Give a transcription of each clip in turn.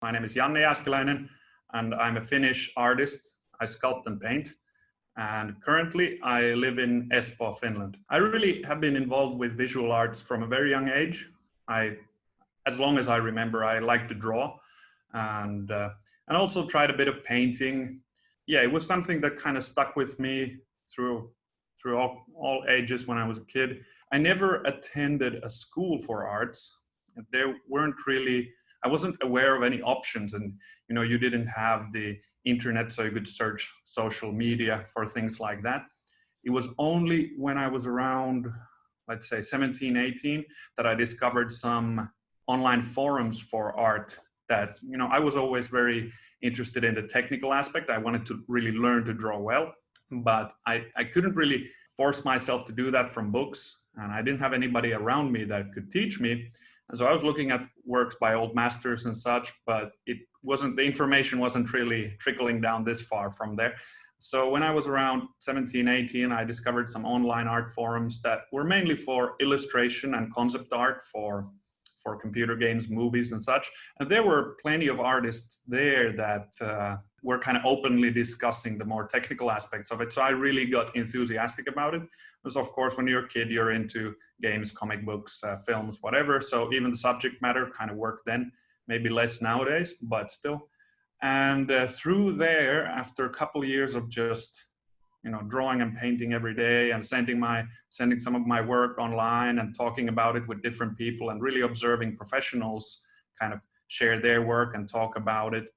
My name is Janne Jaaskelainen, and I'm a Finnish artist. I sculpt and paint. And currently I live in Espoo, Finland. I really have been involved with visual arts from a very young age. As long as I remember, I like to draw and also tried a bit of painting. Yeah, it was something that kind of stuck with me through all ages when I was a kid. I never attended a school for arts. There weren't really, I wasn't aware of any options, and you didn't have the internet so you could search social media for things like that. It was only when I was around, let's say 17, 18, that I discovered some online forums for art that, I was always very interested in the technical aspect. I wanted to really learn to draw well, but I couldn't really force myself to do that from books, and I didn't have anybody around me that could teach me. And so I was looking at works by old masters and such, but the information wasn't really trickling down this far from there. So when I was around 17, 18, I discovered some online art forums that were mainly for illustration and concept art for computer games, movies and such. And there were plenty of artists there that were kind of openly discussing the more technical aspects of it. So I really got enthusiastic about it. Because of course, when you're a kid, you're into games, comic books, films, whatever. So even the subject matter kind of worked then, maybe less nowadays, but still. And through there, after a couple of years of just drawing and painting every day and sending some of my work online and talking about it with different people and really observing professionals kind of share their work and talk about it.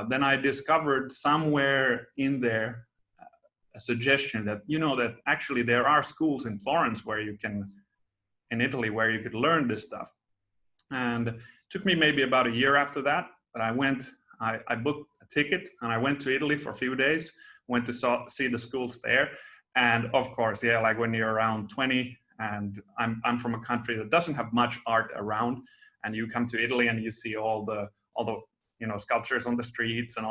Then I discovered somewhere in there a suggestion that, that actually there are schools in Florence in Italy, where you could learn this stuff. And it took me maybe about a year after that, but I booked a ticket and I went to Italy for a few days, went to see the schools there. And of course, yeah, like when you're around 20 and I'm from a country that doesn't have much art around, and you come to Italy and you see all the sculptures on the streets and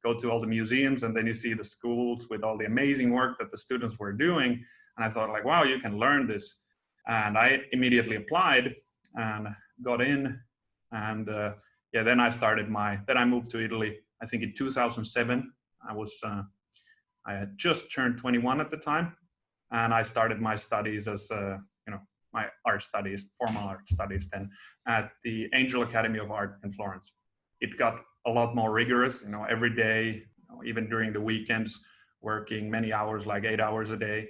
go to all the museums, and then you see the schools with all the amazing work that the students were doing. And I thought like, wow, you can learn this. And I immediately applied and got in. And then I moved to Italy, I think in 2007. I had just turned 21 at the time, and I started my studies as my formal art studies then at the Angel Academy of Art in Florence. It got a lot more rigorous, every day, even during the weekends, working many hours, like 8 hours a day.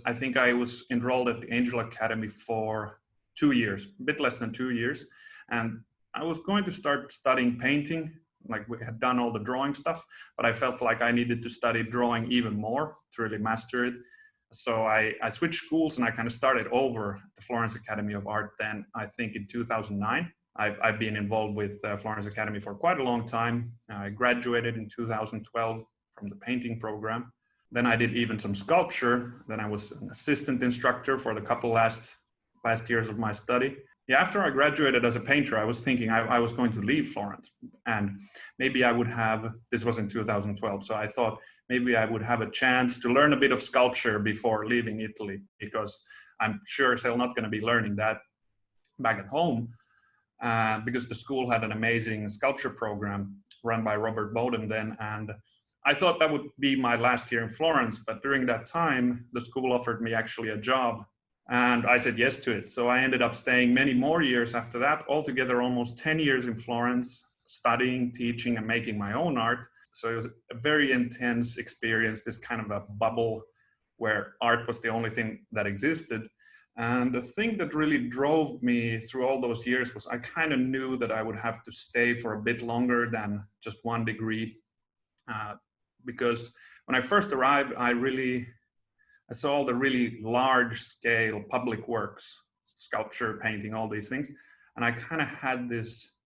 I think I was enrolled at the Angel Academy for 2 years, a bit less than 2 years. And I was going to start studying painting, like we had done all the drawing stuff, but I felt like I needed to study drawing even more to really master it. So I switched schools and I kind of started over at the Florence Academy of Art then, I think in 2009. I've been involved with Florence Academy for quite a long time. I graduated in 2012 from the painting program. Then I did even some sculpture. Then I was an assistant instructor for the couple last years of my study. Yeah, after I graduated as a painter, I was thinking I was going to leave Florence, and maybe I would have, this was in 2012, so I thought maybe I would have a chance to learn a bit of sculpture before leaving Italy, because I'm sure as hell not going to be learning that back at home, because the school had an amazing sculpture program run by Robert Bowden then, and I thought that would be my last year in Florence, but during that time, the school offered me actually a job. And I said yes to it. So I ended up staying many more years after that, altogether almost 10 years in Florence, studying, teaching, and making my own art. So it was a very intense experience, this kind of a bubble where art was the only thing that existed. And the thing that really drove me through all those years was I kind of knew that I would have to stay for a bit longer than just one degree. Because when I first arrived, I saw all the really large scale public works, sculpture, painting, all these things. And I kind of had this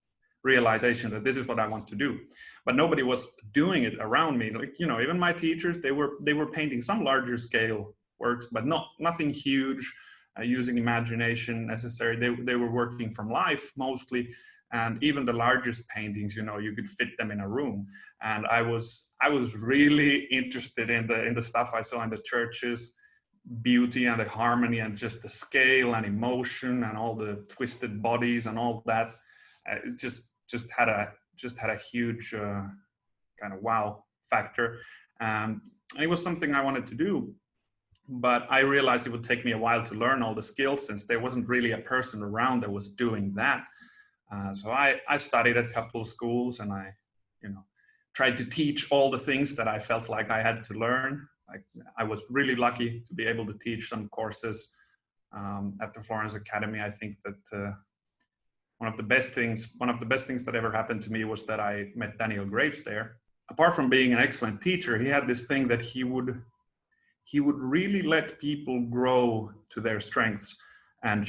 realization that this is what I want to do, but nobody was doing it around me. Like, even my teachers, they were painting some larger scale works, but nothing huge, using imagination necessary. They were working from life mostly. And even the largest paintings, you could fit them in a room. And I was really interested in the stuff I saw in the churches, beauty and the harmony and just the scale and emotion and all the twisted bodies and all that. It just just had a huge kind of wow factor. And it was something I wanted to do, but I realized it would take me a while to learn all the skills since there wasn't really a person around that was doing that. So I studied at a couple of schools, and I, tried to teach all the things that I felt like I had to learn. Like, I was really lucky to be able to teach some courses at the Florence Academy. I think that one of the best things that ever happened to me was that I met Daniel Graves there. Apart from being an excellent teacher, he had this thing that he would really let people grow to their strengths and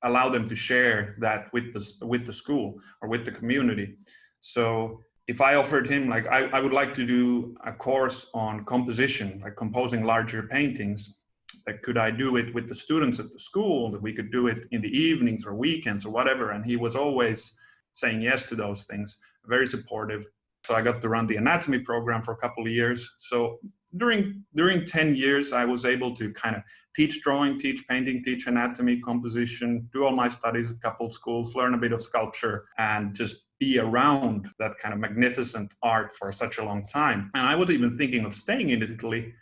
allow them to share that with the school or with the community. So if I offered him, like, I would like to do a course on composition, like composing larger paintings, like, could I do it with the students at the school? That we could do it in the evenings or weekends or whatever. And he was always saying yes to those things, very supportive. So I got to run the anatomy program for a couple of years. So during 10 years, I was able to kind of teach drawing, teach painting, teach anatomy, composition, do all my studies at a couple of schools, learn a bit of sculpture, and just be around that kind of magnificent art for such a long time. And I was even thinking of staying in Italy.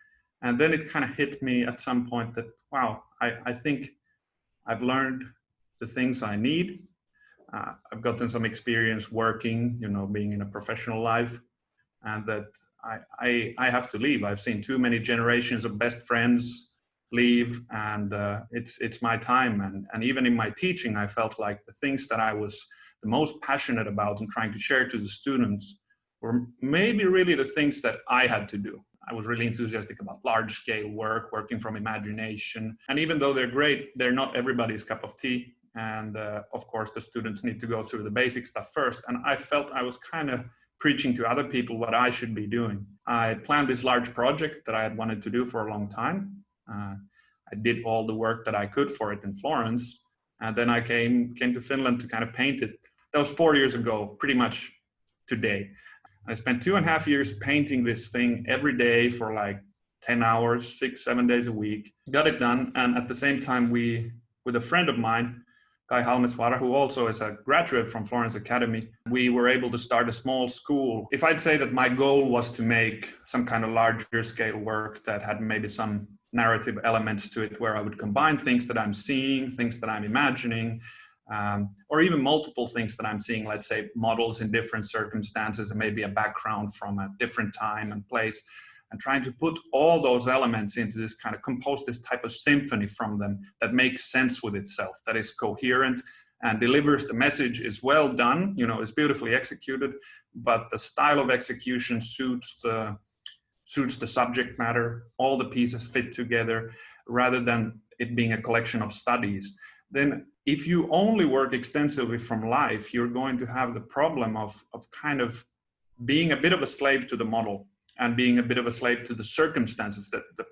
And then it kind of hit me at some point that, wow, I think I've learned the things I need. I've gotten some experience working, being in a professional life, and that I have to leave. I've seen too many generations of best friends leave, and it's my time. And even in my teaching, I felt like the things that I was the most passionate about and trying to share to the students were maybe really the things that I had to do. I was really enthusiastic about large scale work, working from imagination. And even though they're great, they're not everybody's cup of tea. And of course, the students need to go through the basic stuff first. And I felt I was kind of preaching to other people what I should be doing. I planned this large project that I had wanted to do for a long time. I did all the work that I could for it in Florence. And then I came to Finland to kind of paint it. That was 4 years ago, pretty much today. I spent 2.5 years painting this thing every day for like 10 hours, 6-7 days a week. Got it done. And at the same time, with a friend of mine, Kai Halmesvaara, who also is a graduate from Florence Academy, we were able to start a small school. If I'd say that my goal was to make some kind of larger scale work that had maybe some narrative elements to it, where I would combine things that I'm seeing, things that I'm imagining, or even multiple things that I'm seeing, let's say models in different circumstances and maybe a background from a different time and place, and trying to put all those elements into this kind of compose this type of symphony from them that makes sense with itself, that is coherent and delivers the message, is well done, is beautifully executed, but the style of execution suits the subject matter, all the pieces fit together, rather than it being a collection of studies. Then if you only work extensively from life, you're going to have the problem of kind of being a bit of a slave to the model and being a bit of a slave to the circumstances, that the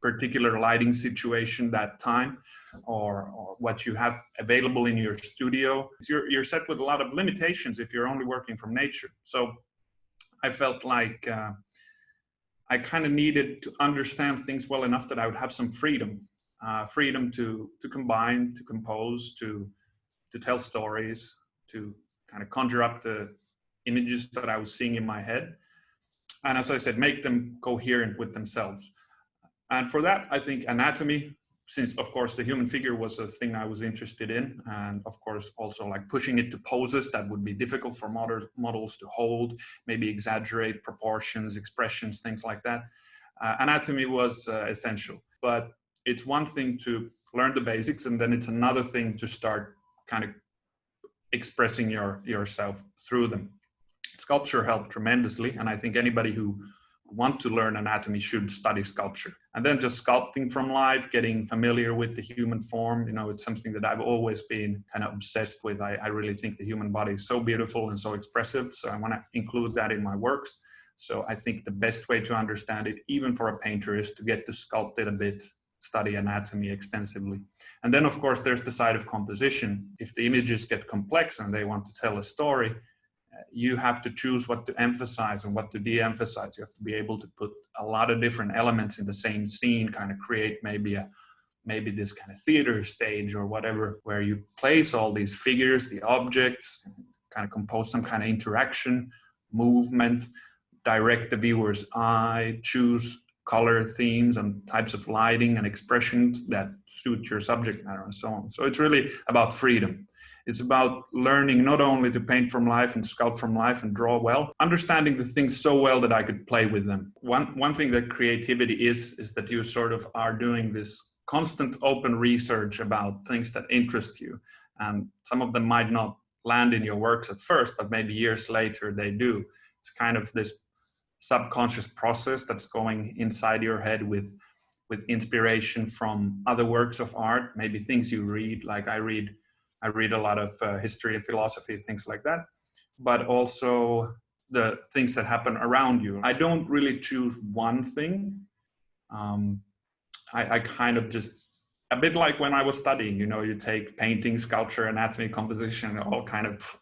particular lighting situation that time, or what you have available in your studio. You're set with a lot of limitations if you're only working from nature. So I felt like I kind of needed to understand things well enough that I would have some freedom to combine, to compose, to tell stories, to kind of conjure up the images that I was seeing in my head. And as I said, make them coherent with themselves. And for that, I think anatomy, since of course the human figure was a thing I was interested in, and of course also like pushing it to poses that would be difficult for models to hold, maybe exaggerate proportions, expressions, things like that. Anatomy was essential. But it's one thing to learn the basics, and then it's another thing to start kind of expressing yourself through them. Sculpture helped tremendously, and I think anybody who want to learn anatomy should study sculpture. And then just sculpting from life, getting familiar with the human form, it's something that I've always been kind of obsessed with. I really think the human body is so beautiful and so expressive, so I want to include that in my works. So I think the best way to understand it, even for a painter, is to get to sculpt it a bit, study anatomy extensively. And then of course there's the side of composition. If the images get complex and they want to tell a story, you have to choose what to emphasize and what to de-emphasize. You have to be able to put a lot of different elements in the same scene, kind of create maybe this kind of theater stage or whatever, where you place all these figures, the objects, kind of compose some kind of interaction, movement, direct the viewer's eye, choose color themes and types of lighting and expressions that suit your subject matter and so on. So it's really about freedom. It's about learning not only to paint from life and sculpt from life and draw well, understanding the things so well that I could play with them. One thing that creativity is that you sort of are doing this constant open research about things that interest you. And some of them might not land in your works at first, but maybe years later they do. It's kind of this subconscious process that's going inside your head with inspiration from other works of art, maybe things you read, like I read a lot of history and philosophy, things like that, but also the things that happen around you. I don't really choose one thing. I kind of just, a bit like when I was studying, you know, you take painting, sculpture, anatomy, composition, all kind of,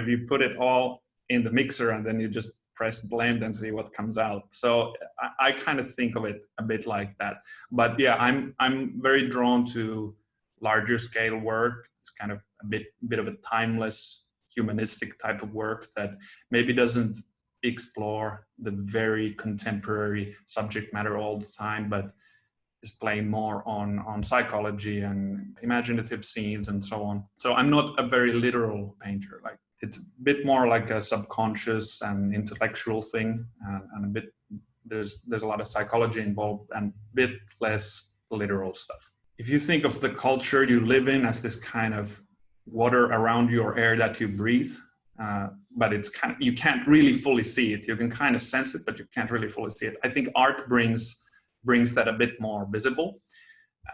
you put it all in the mixer and then you just press blend and see what comes out. So I kind of think of it a bit like that. But yeah, I'm very drawn to larger scale work. It's kind of a bit of a timeless, humanistic type of work that maybe doesn't explore the very contemporary subject matter all the time, but is playing more on psychology and imaginative scenes and so on. So I'm not a very literal painter. Like, it's a bit more like a subconscious and intellectual thing, and a bit there's a lot of psychology involved and a bit less literal stuff. If you think of the culture you live in as this kind of water around your air that you breathe, but it's kind of, you can't really fully see it. You can kind of sense it, but you can't really fully see it. I think art brings that a bit more visible,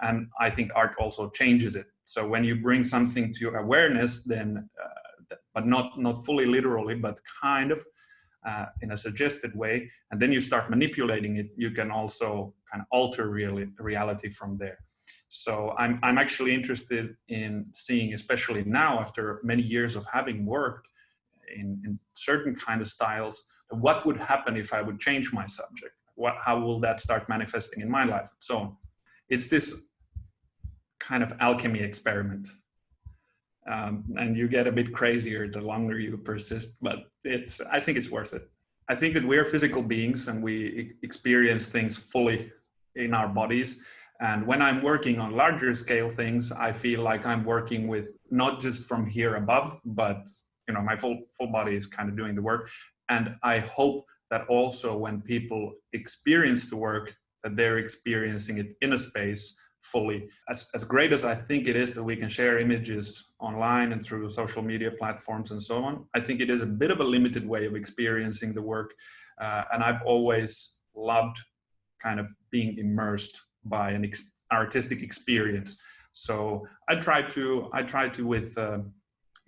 and I think art also changes it. So when you bring something to your awareness, then but not fully literally, but kind of in a suggested way, and then you start manipulating it, you can also kind of alter reality from there. So I'm actually interested in seeing, especially now after many years of having worked in certain kind of styles, what would happen if I would change my subject? How will that start manifesting in my life? So it's this kind of alchemy experiment. And you get a bit crazier the longer you persist, but I think it's worth it. I think that we're physical beings and we experience things fully in our bodies. And when I'm working on larger scale things, I feel like I'm working with not just from here above, but you know, my full body is kind of doing the work. And I hope that also when people experience the work, that they're experiencing it in a space fully. As great as I think it is that we can share images online and through social media platforms and so on, I think it is a bit of a limited way of experiencing the work. And I've always loved kind of being immersed by an artistic experience. So I try to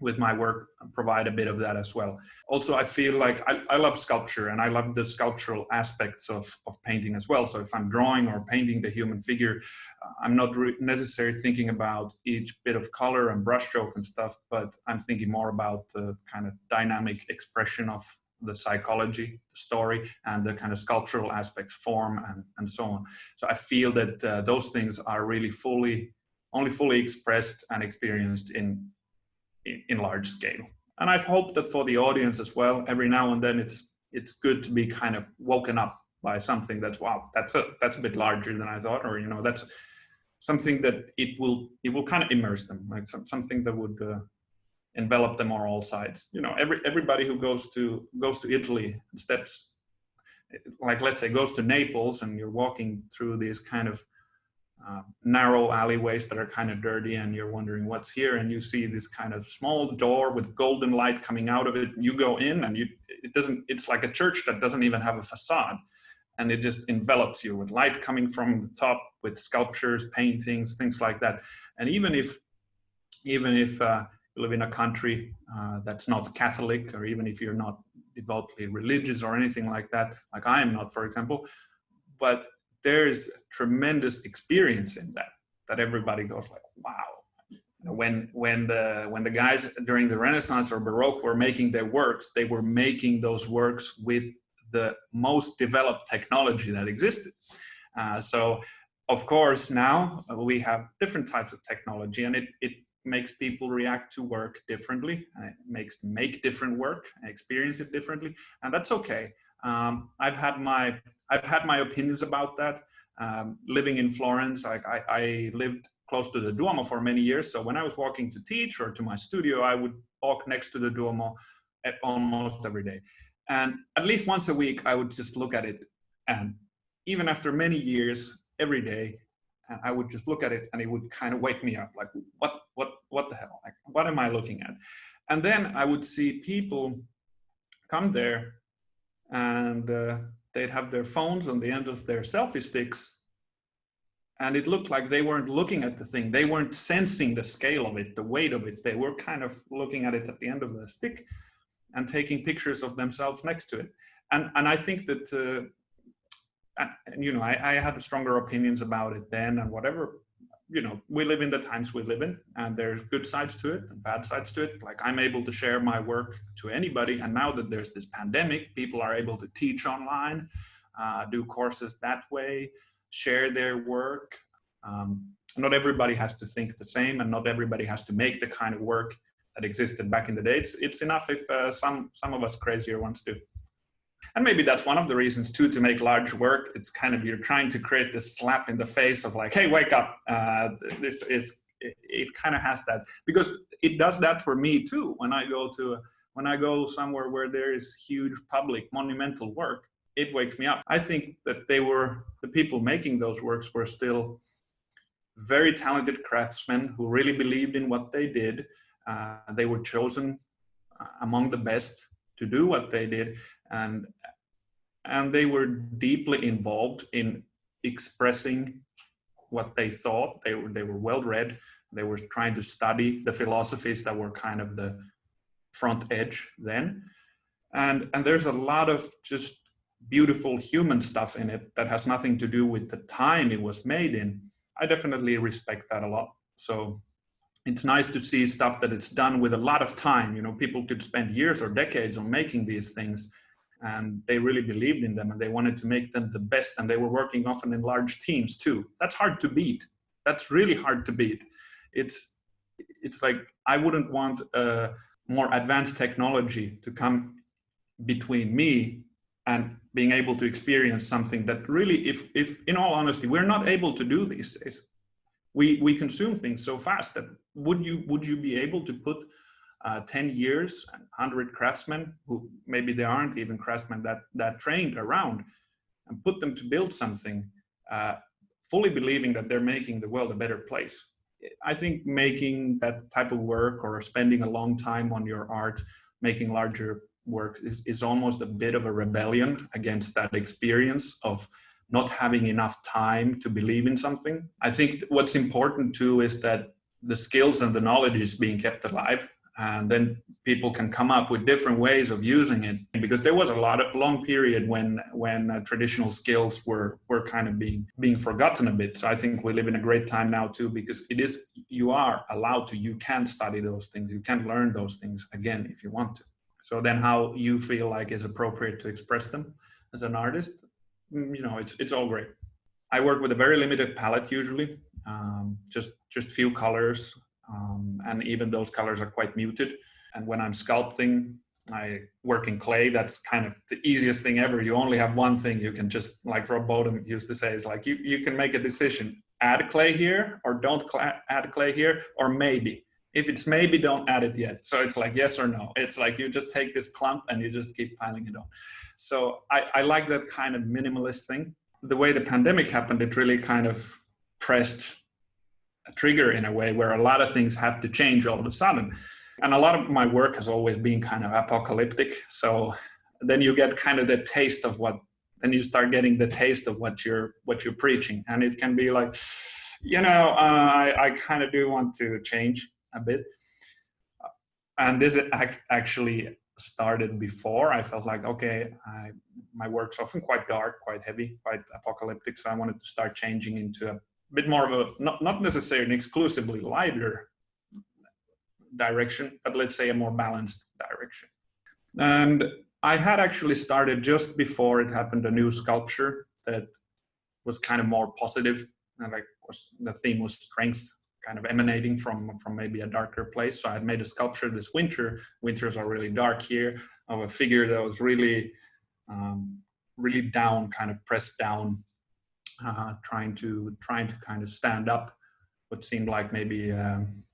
with my work provide a bit of that as well. Also, I feel like I love sculpture and I love the sculptural aspects of painting as well. So if I'm drawing or painting the human figure, I'm not necessarily thinking about each bit of color and brushstroke and stuff, but I'm thinking more about the kind of dynamic expression of the psychology, the story, and the kind of sculptural aspects, form, and so on. So I feel that those things are really only fully expressed and experienced in large scale. And I've hoped that for the audience as well, every now and then it's good to be kind of woken up by something that's, wow, that's a bit larger than I thought, or you know, that's something that it will kind of immerse them, like something that would envelop them on all sides. You know, everybody who goes to Italy steps, like let's say goes to Naples, and you're walking through these kind of narrow alleyways that are kind of dirty, and you're wondering what's here, and you see this kind of small door with golden light coming out of it. You go in, and it's like a church that doesn't even have a facade, and it just envelops you with light coming from the top, with sculptures, paintings, things like that. And even if you live in a country that's not Catholic, or even if you're not devoutly religious or anything like that, like I am not, for example, but there's tremendous experience in that everybody goes like, wow. When the guys during the Renaissance or Baroque were making their works, they were making those works with the most developed technology that existed. So of course now we have different types of technology, and it makes people react to work differently, and it makes them make different work and experience it differently, and that's okay. I've had my opinions about that. Living in Florence, I lived close to the Duomo for many years, so when I was walking to teach or to my studio, I would walk next to the Duomo almost every day, and at least once a week I would just look at it, and even after many years, every day, and I would just look at it and it would kind of wake me up, like, what the hell? Like, what am I looking at? And then I would see people come there and they'd have their phones on the end of their selfie sticks. And it looked like they weren't looking at the thing. They weren't sensing the scale of it, the weight of it. They were kind of looking at it at the end of the stick and taking pictures of themselves next to it. And I think that, and, you know, I had stronger opinions about it then, and whatever, you know, we live in the times we live in, and there's good sides to it and bad sides to it. Like, I'm able to share my work to anybody. And now that there's this pandemic, people are able to teach online, do courses that way, share their work. Not everybody has to think the same, and not everybody has to make the kind of work that existed back in the day. It's enough if some of us crazier ones do. And maybe that's one of the reasons too, to make large work. It's kind of, you're trying to create this slap in the face of like, hey, wake up. It kind of has that, because it does that for me too. When I go somewhere where there is huge public monumental work, it wakes me up. I think that the people making those works were still very talented craftsmen who really believed in what they did. They were chosen among the best to do what they did, and they were deeply involved in expressing what they thought. They were well read. They were trying to study the philosophies that were kind of the front edge then, and there's a lot of just beautiful human stuff in it that has nothing to do with the time it was made in. I definitely respect that a lot. So it's nice to see stuff that it's done with a lot of time. You know, people could spend years or decades on making these things, and they really believed in them and they wanted to make them the best. And they were working often in large teams too. That's hard to beat. That's really hard to beat. It's like, I wouldn't want more advanced technology to come between me and being able to experience something that really, if in all honesty, we're not able to do these days. We consume things so fast that would you be able to put 10 years and 100 craftsmen who maybe they aren't even craftsmen that trained around, and put them to build something fully believing that they're making the world a better place? I think making that type of work, or spending a long time on your art, making larger works, is almost a bit of a rebellion against that experience of not having enough time to believe in something. I think what's important too is that the skills and the knowledge is being kept alive, and then people can come up with different ways of using it, because there was a long period when traditional skills were kind of being forgotten a bit. So I think we live in a great time now too, because you are allowed to, you can study those things, you can learn those things again if you want to. So then how you feel like is appropriate to express them as an artist, you know, it's all great. I work with a very limited palette usually, just few colors, and even those colors are quite muted. And when I'm sculpting, I work in clay. That's kind of the easiest thing ever. You only have one thing you can just, like Rob Bowden used to say, is like you can make a decision, add clay here or don't add clay here, or maybe. If it's maybe, don't add it yet. So it's like yes or no. It's like you just take this clump and you just keep piling it on. So I like that kind of minimalist thing. The way the pandemic happened, it really kind of pressed a trigger in a way where a lot of things have to change all of a sudden. And a lot of my work has always been kind of apocalyptic. So then you get kind of the taste of then you start getting the taste of what you're preaching. And it can be like, you know, I kind of do want to change a bit. And this actually started before. I felt like, okay, my work's often quite dark, quite heavy, quite apocalyptic. So I wanted to start changing into a bit more of a, not necessarily an exclusively lighter direction, but let's say a more balanced direction. And I had actually started just before it happened a new sculpture that was kind of more positive, and the theme was strength, kind of emanating from maybe a darker place. So I had made a sculpture this winter. Winters are really dark here, of a figure that was really, really down, kind of pressed down, trying to kind of stand up what seemed like maybe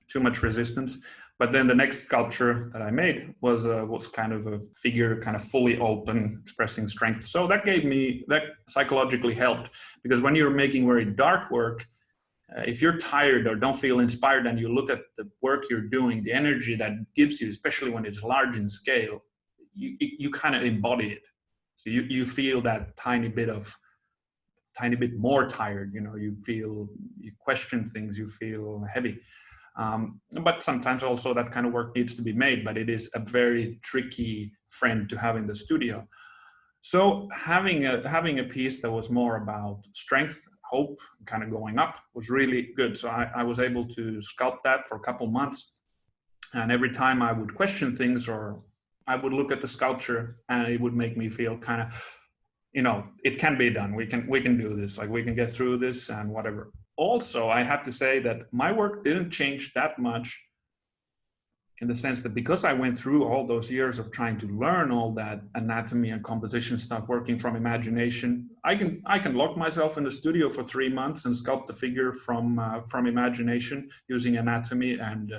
too much resistance. But then the next sculpture that I made was kind of a figure, kind of fully open, expressing strength. So that psychologically helped, because when you're making very dark work, if you're tired or don't feel inspired and you look at the work you're doing, the energy that gives you, especially when it's large in scale, you kind of embody it. So you feel that tiny bit more tired, you question things, you feel heavy. But sometimes also that kind of work needs to be made, but it is a very tricky friend to have in the studio. So having a piece that was more about strength, hope, kind of going up was really good. So I was able to sculpt that for a couple months. And every time I would question things, or I would look at the sculpture, and it would make me feel kind of, it can be done. We can do this. Like, we can get through this and whatever. Also, I have to say that my work didn't change that much, in the sense that because I went through all those years of trying to learn all that anatomy and composition stuff, working from imagination, I can lock myself in the studio for 3 months and sculpt the figure from imagination, using anatomy and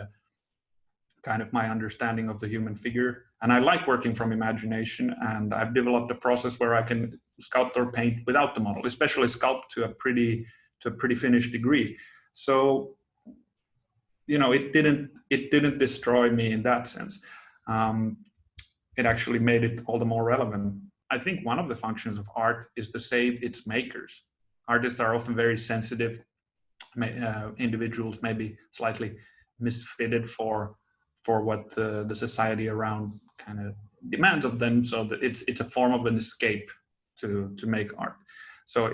kind of my understanding of the human figure. And I like working from imagination, and I've developed a process where I can sculpt or paint without the model, especially sculpt to a pretty finished degree. So, it didn't destroy me in that sense. It actually made it all the more relevant. I think one of the functions of art is to save its makers. Artists are often very sensitive individuals, maybe slightly misfitted for what the society around kind of demands of them. So that it's a form of an escape to make art. So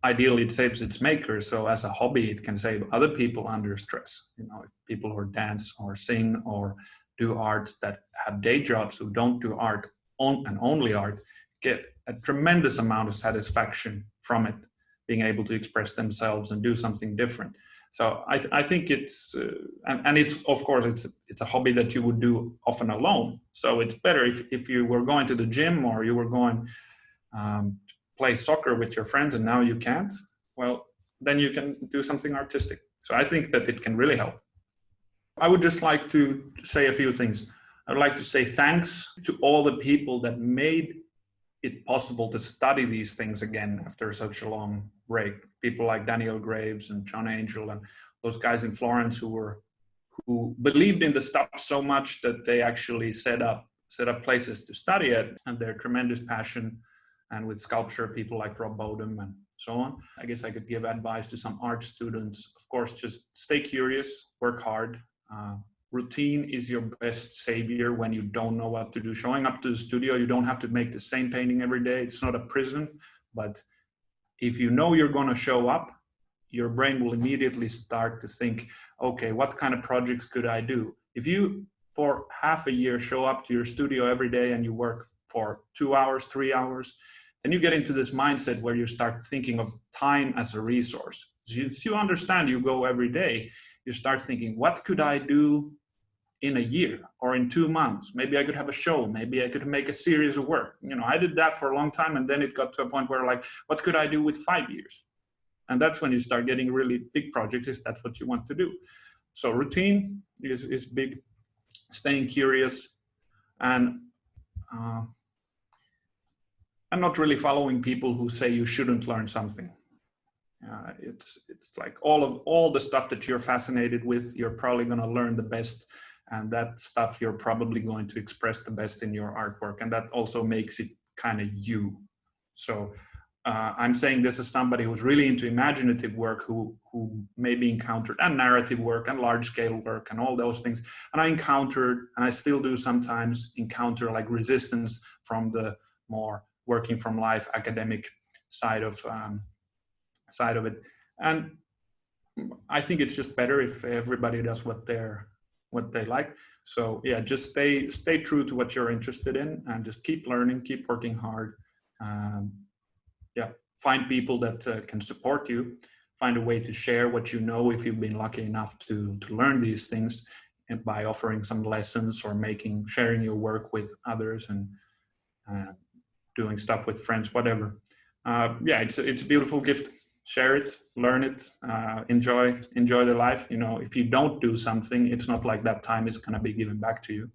ideally it saves its makers. So as a hobby, it can save other people under stress. If people who dance or sing or do arts that have day jobs, who don't do art and only art, get a tremendous amount of satisfaction from it, being able to express themselves and do something different. So I think it's, and it's, of course, it's a hobby that you would do often alone. So it's better if you were going to the gym, or you were going play soccer with your friends and now you can't, well, then you can do something artistic. So I think that it can really help. I would just like to say a few things. I would like to say thanks to all the people that made it possible to study these things again after such a long break. People like Daniel Graves and John Angel and those guys in Florence who believed in the stuff so much that they actually set up places to study it, and their tremendous passion. And with sculpture, people like Rob Bodum and so on. I guess I could give advice to some art students. Of course, just stay curious, work hard. Routine is your best savior when you don't know what to do. Showing up to the studio, you don't have to make the same painting every day. It's not a prison. But if you know you're going to show up, your brain will immediately start to think, okay, what kind of projects could I do? If you, for half a year, show up to your studio every day and you work for 2 hours, 3 hours, then you get into this mindset where you start thinking of time as a resource. As you understand, you go every day, you start thinking, what could I do in a year or in 2 months? Maybe I could have a show, maybe I could make a series of work. I did that for a long time, and then it got to a point where, like, what could I do with 5 years? And that's when you start getting really big projects, if that's what you want to do. So routine is big, staying curious, and not really following people who say you shouldn't learn something. It's like all the stuff that you're fascinated with, you're probably going to learn the best, and that stuff you're probably going to express the best in your artwork, and that also makes it kind of you. So I'm saying this as somebody who's really into imaginative work, who maybe encountered, and narrative work and large scale work and all those things, and I encountered, and I still do sometimes encounter, like, resistance from the more working from life academic side of it. And I think it's just better if everybody does what they like. So yeah, just stay true to what you're interested in, and just keep learning, keep working hard. Find people that can support you. find a way to share what you know if you've been lucky enough to learn these things, and by offering some lessons or sharing your work with others, and doing stuff with friends, whatever. Yeah, it's a beautiful gift. Share it, learn it, enjoy the life. You know, if you don't do something, it's not like that time is going to be given back to you.